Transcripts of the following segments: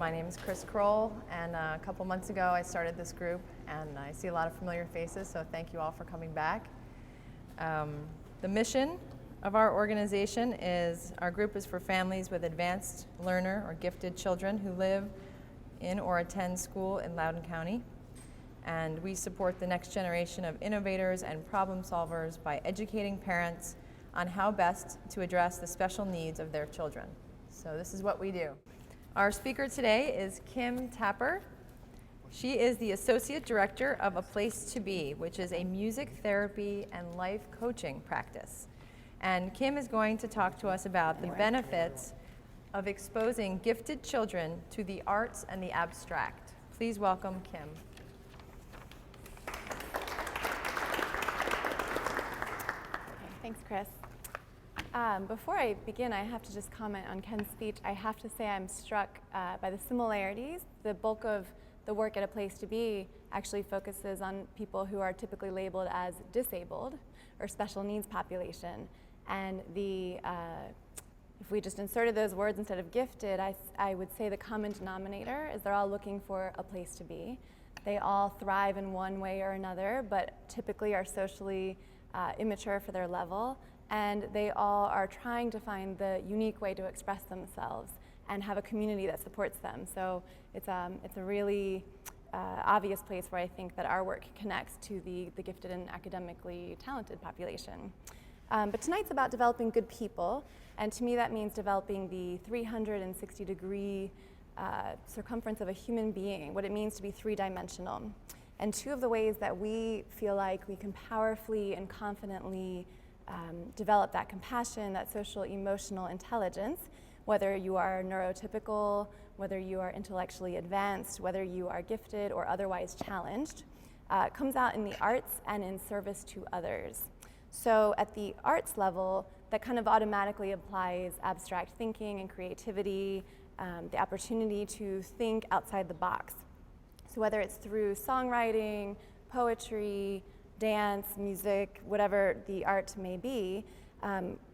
My name is Chris Kroll, and a couple months ago I started this group, and I see a lot of familiar faces, so thank you all for coming back. The mission of our organization is, our group is for families with advanced learner or gifted children who live in or attend school in Loudoun County. And we support the next generation of innovators and problem solvers by educating parents on how best to address the special needs of their children. So this is what we do. Our speaker today is Kim Tapper. She is the Associate Director of A Place to Be, which is a music therapy and life coaching practice. And Kim is going to talk to us about the benefits of exposing gifted children to the arts and the abstract. Please welcome Kim. Thanks, Chris. Before I begin, I have to just comment on Ken's speech. I have to say I'm struck by the similarities. The bulk of the work at A Place to Be actually focuses on people who are typically labeled as disabled or special needs population. And if we just inserted those words instead of gifted, I would say the common denominator is they're all looking for a place to be. They all thrive in one way or another, but typically are socially immature for their level, and they all are trying to find the unique way to express themselves and have a community that supports them. So it's a really obvious place where I think that our work connects to the gifted and academically talented population. But tonight's about developing good people, and to me that means developing the 360-degree circumference of a human being, what it means to be three-dimensional. And two of the ways that we feel like we can powerfully and confidently develop that compassion, that social emotional intelligence, whether you are neurotypical, whether you are intellectually advanced, whether you are gifted or otherwise challenged, comes out in the arts and in service to others. So at the arts level, that kind of automatically applies abstract thinking and creativity, the opportunity to think outside the box. So whether it's through songwriting, poetry, dance, music, whatever the art may be,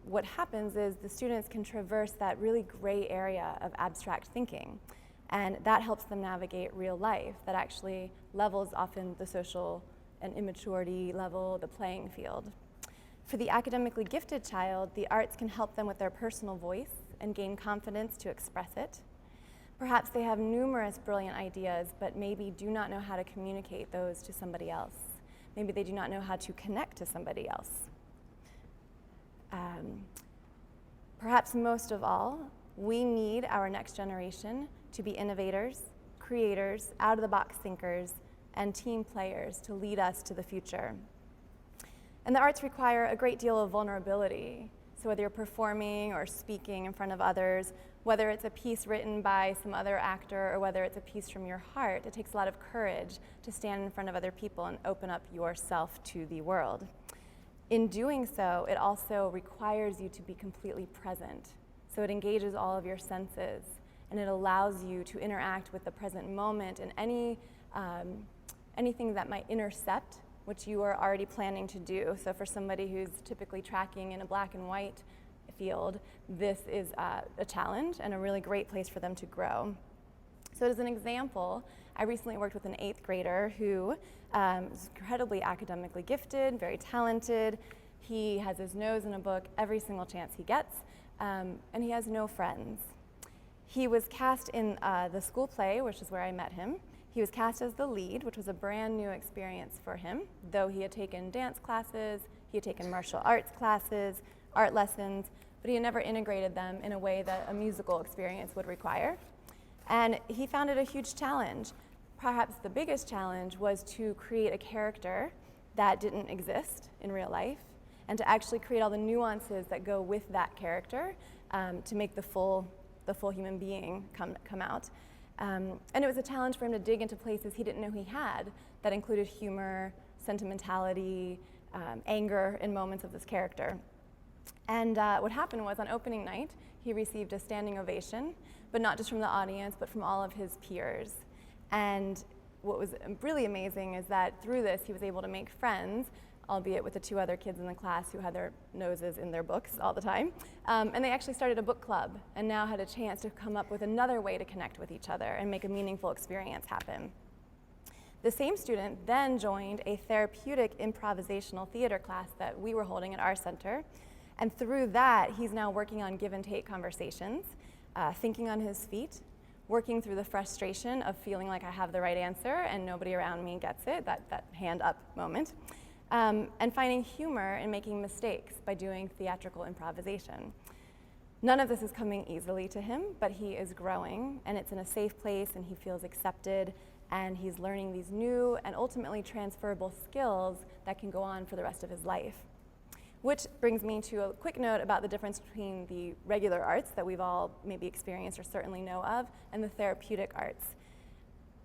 what happens is the students can traverse that really gray area of abstract thinking. And that helps them navigate real life. That actually levels often the social and immaturity level, the playing field. For the academically gifted child, the arts can help them with their personal voice and gain confidence to express it. Perhaps they have numerous brilliant ideas, but maybe do not know how to communicate those to somebody else. Maybe they do not know how to connect to somebody else. Perhaps most of all, we need our next generation to be innovators, creators, out-of-the-box thinkers, and team players to lead us to the future. And the arts require a great deal of vulnerability. So whether you're performing or speaking in front of others, whether it's a piece written by some other actor or whether it's a piece from your heart, it takes a lot of courage to stand in front of other people and open up yourself to the world. In doing so, it also requires you to be completely present. So it engages all of your senses, and it allows you to interact with the present moment and anything that might intercept what you are already planning to do. So for somebody who's typically tracking in a black and white field, this is a challenge and a really great place for them to grow. So as an example, I recently worked with an 8th grader who is incredibly academically gifted, very talented. He has his nose in a book every single chance he gets, and he has no friends. He was cast in the school play, which is where I met him. He was cast as the lead, which was a brand new experience for him, though he had taken dance classes, he had taken martial arts classes, art lessons, but he had never integrated them in a way that a musical experience would require. And he found it a huge challenge. Perhaps the biggest challenge was to create a character that didn't exist in real life, and to actually create all the nuances that go with that character to make the full human being come out. And it was a challenge for him to dig into places he didn't know he had that included humor, sentimentality, anger in moments of this character. And what happened was on opening night, he received a standing ovation, but not just from the audience, but from all of his peers. And what was really amazing is that through this, he was able to make friends albeit with the 2 other kids in the class who had their noses in their books all the time. And they actually started a book club and now had a chance to come up with another way to connect with each other and make a meaningful experience happen. The same student then joined a therapeutic improvisational theater class that we were holding at our center. And through that, he's now working on give and take conversations, thinking on his feet, working through the frustration of feeling like I have the right answer and nobody around me gets it, that hand up moment, and finding humor in making mistakes by doing theatrical improvisation. None of this is coming easily to him, but he is growing, and it's in a safe place, and he feels accepted, and he's learning these new and ultimately transferable skills that can go on for the rest of his life. Which brings me to a quick note about the difference between the regular arts that we've all maybe experienced or certainly know of, and the therapeutic arts.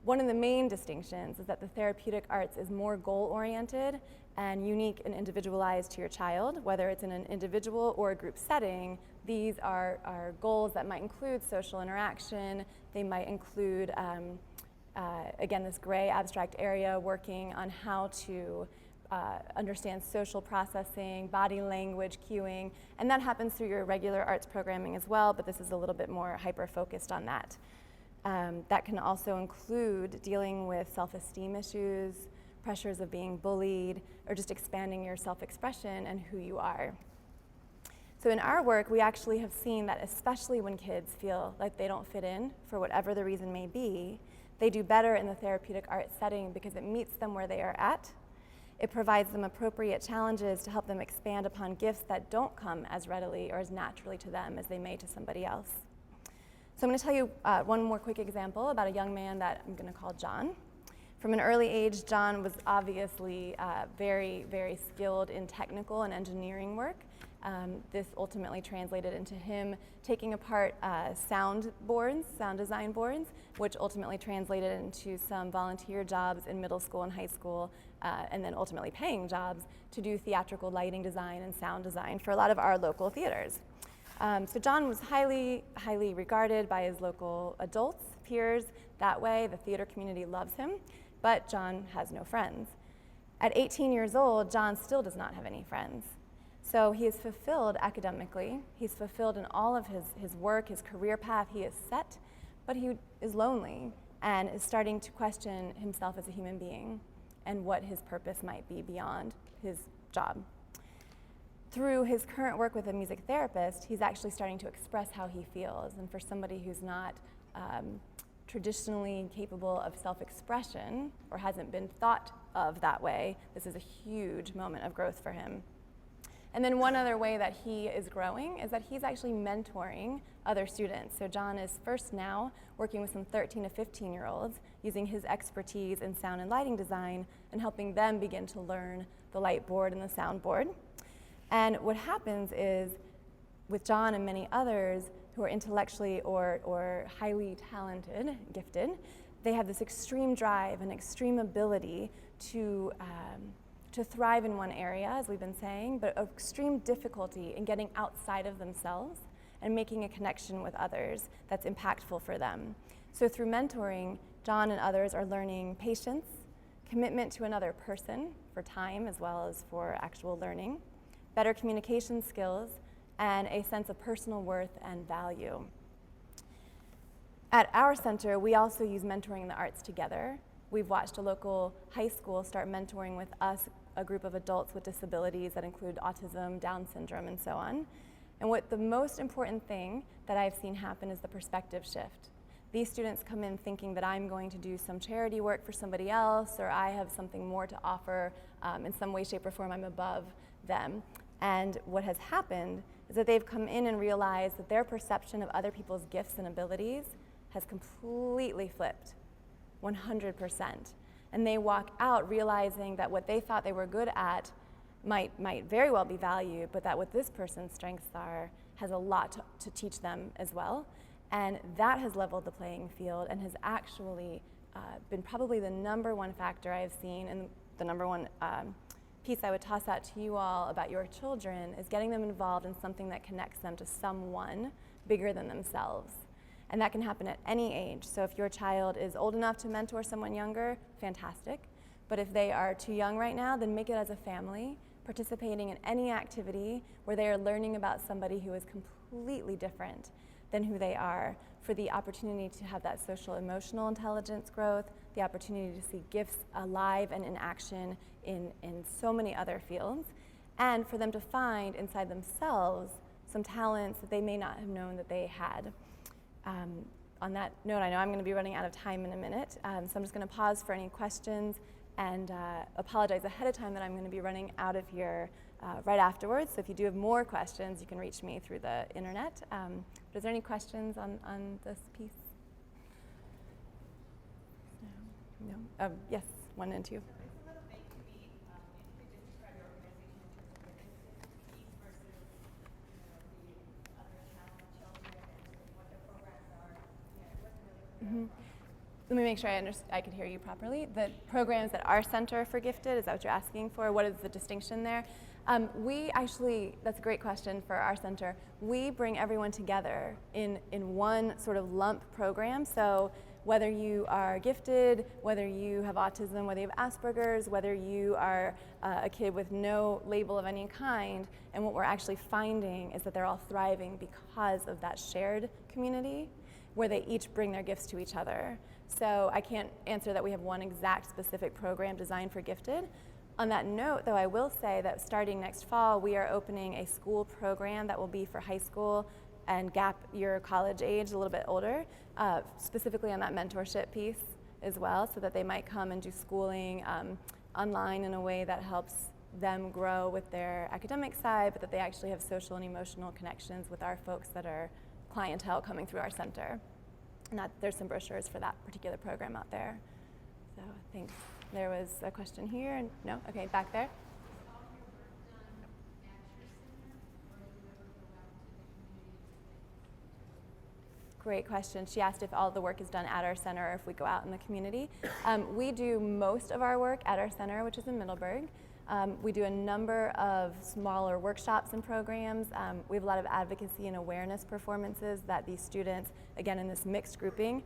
One of the main distinctions is that the therapeutic arts is more goal-oriented and unique and individualized to your child, whether it's in an individual or a group setting. These are goals that might include social interaction. They might include, again, this gray abstract area, working on how to understand social processing, body language, cueing, and that happens through your regular arts programming as well, but this is a little bit more hyper-focused on that. That can also include dealing with self-esteem issues, pressures of being bullied, or just expanding your self-expression and who you are. So in our work, we actually have seen that especially when kids feel like they don't fit in, for whatever the reason may be, they do better in the therapeutic arts setting because it meets them where they are at. It provides them appropriate challenges to help them expand upon gifts that don't come as readily or as naturally to them as they may to somebody else. So I'm going to tell you one more quick example about a young man that I'm going to call John. From an early age, John was obviously very, very skilled in technical and engineering work. This ultimately translated into him taking apart sound design boards, which ultimately translated into some volunteer jobs in middle school and high school, and then ultimately paying jobs to do theatrical lighting design and sound design for a lot of our local theaters. So John was highly, highly regarded by his local adults, peers. That way, the theater community loves him, but John has no friends. At 18 years old, John still does not have any friends. So he is fulfilled academically, he's fulfilled in all of his work, his career path, he is set, but he is lonely and is starting to question himself as a human being and what his purpose might be beyond his job. Through his current work with a music therapist, he's actually starting to express how he feels, and for somebody who's not traditionally capable of self-expression or hasn't been thought of that way, this is a huge moment of growth for him. And then one other way that he is growing is that he's actually mentoring other students. So John is first now working with some 13 to 15-year-olds, using his expertise in sound and lighting design and helping them begin to learn the light board and the sound board. And what happens is, with John and many others who are intellectually or highly talented, gifted, they have this extreme drive and extreme ability to thrive in one area, as we've been saying, but extreme difficulty in getting outside of themselves and making a connection with others that's impactful for them. So through mentoring, John and others are learning patience, commitment to another person for time as well as for actual learning, better communication skills, and a sense of personal worth and value. At our center, we also use mentoring in the arts together. We've watched a local high school start mentoring with us, a group of adults with disabilities that include autism, Down syndrome, and so on. And what the most important thing that I've seen happen is the perspective shift. These students come in thinking that I'm going to do some charity work for somebody else, or I have something more to offer in some way, shape, or form. I'm above them. And what has happened is that they've come in and realized that their perception of other people's gifts and abilities has completely flipped, 100%. And they walk out realizing that what they thought they were good at might very well be valued, but that what this person's strengths are has a lot to teach them as well. And that has leveled the playing field and has actually been probably the number one factor I've seen, and the number one piece I would toss out to you all about your children is getting them involved in something that connects them to someone bigger than themselves. And that can happen at any age. So if your child is old enough to mentor someone younger, fantastic. But if they are too young right now, then make it as a family, participating in any activity where they are learning about somebody who is completely different than who they are, for the opportunity to have that social emotional intelligence growth, the opportunity to see gifts alive and in action in so many other fields, and for them to find inside themselves some talents that they may not have known that they had. On that note, I know I'm going to be running out of time in a minute, so I'm just going to pause for any questions and apologize ahead of time that I'm going to be running out of here right afterwards. So if you do have more questions, you can reach me through the internet. But is there any questions on this piece? No? Yes, 1 and 2. Mm-hmm. Let me make sure I could hear you properly. The programs at our Center for Gifted, is that what you're asking for? What is the distinction there? We actually, that's a great question for our center. We bring everyone together in one sort of lump program. So whether you are gifted, whether you have autism, whether you have Asperger's, whether you are a kid with no label of any kind, and what we're actually finding is that they're all thriving because of that shared community where they each bring their gifts to each other. So I can't answer that we have one exact specific program designed for gifted. On that note, though, I will say that starting next fall, we are opening a school program that will be for high school and gap year college age, a little bit older, specifically on that mentorship piece as well, so that they might come and do schooling online in a way that helps them grow with their academic side, but that they actually have social and emotional connections with our folks that are clientele coming through our center. And there's some brochures for that particular program out there. So I think there was a question here. No? Okay, back there. Great question. She asked if all the work is done at our center or if we go out in the community. We do most of our work at our center, which is in Middleburg. We do a number of smaller workshops and programs. We have a lot of advocacy and awareness performances that these students, again in this mixed grouping,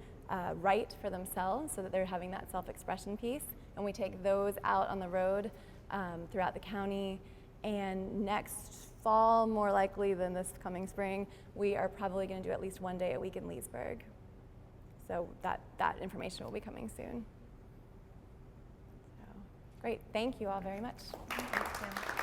write for themselves so that they're having that self-expression piece. And we take those out on the road throughout the county. And next fall, more likely than this coming spring, we are probably going to do at least 1 day a week in Leesburg. So that information will be coming soon. Great, thank you all very much. Thanks, Kim.